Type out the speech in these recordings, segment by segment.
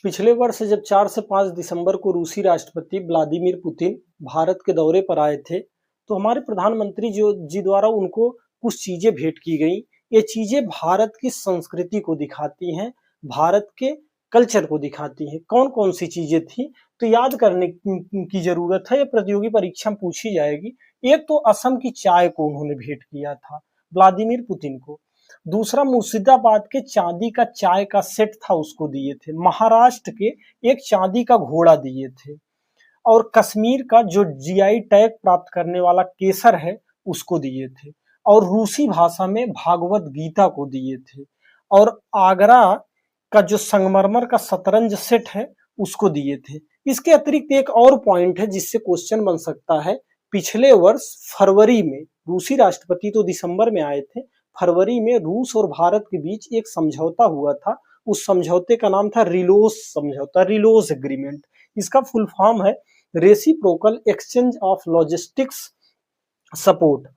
पिछले वर्ष जब 4 से 5 दिसंबर को रूसी राष्ट्रपति व्लादिमीर पुतिन भारत के दौरे पर आए थे, तो हमारे प्रधानमंत्री जी द्वारा उनको कुछ चीजें भेंट की गई। ये चीजें भारत की संस्कृति को दिखाती हैं, भारत के कल्चर को दिखाती हैं। कौन कौन सी चीजें थी, तो याद करने की जरूरत है। ये प्रतियोगी परीक्षा में पूछी जाएगी। एक तो असम की चाय को उन्होंने भेंट किया था व्लादिमीर पुतिन को। दूसरा, मुर्शिदाबाद के चांदी का चाय का सेट था, उसको दिए थे। महाराष्ट्र के एक चांदी का घोड़ा दिए थे। और कश्मीर का जो जीआई टैग प्राप्त करने वाला केसर है, उसको दिए थे। और रूसी भाषा में भागवत गीता को दिए थे। और आगरा का जो संगमरमर का शतरंज सेट है, उसको दिए थे। इसके अतिरिक्त एक और पॉइंट है जिससे क्वेश्चन बन सकता है। पिछले वर्ष फरवरी में, रूसी राष्ट्रपति तो दिसंबर में आए थे, फरवरी में रूस और भारत के बीच एक समझौता हुआ था। उस समझौते का नाम था रिलोस समझौता, रिलोस एग्रीमेंट। इसका फुल फॉर्म है reciprocal exchange of logistics support.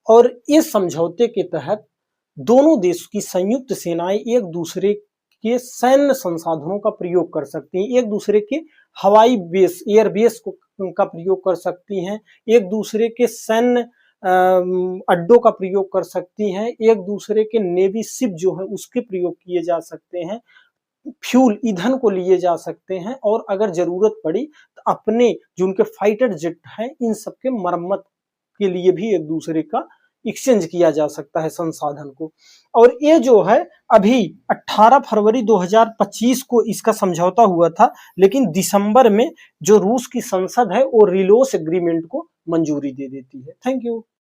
और इस समझौते के तहत दोनों देशों की संयुक्त सेनाएं एक दूसरे के सैन्य संसाधनों का प्रयोग कर सकती हैं, एक दूसरे के हवाई बेस, एयर बेस का प्रयोग कर सकती हैं, एक दूसरे के सैन्य अड्डों का प्रयोग कर सकती हैं, एक दूसरे के नेवी शिप जो है उसके प्रयोग किए जा सकते हैं, फ्यूल ईंधन को लिए जा सकते हैं। और अगर जरूरत पड़ी तो अपने जो उनके फाइटर जेट हैं, इन सबके मरम्मत के लिए भी एक दूसरे का एक्सचेंज किया जा सकता है संसाधन को। और ये जो है अभी 18 फरवरी 2025 को इसका समझौता हुआ था, लेकिन दिसंबर में जो रूस की संसद है वो रिलोस एग्रीमेंट को मंजूरी दे देती है। Thank you.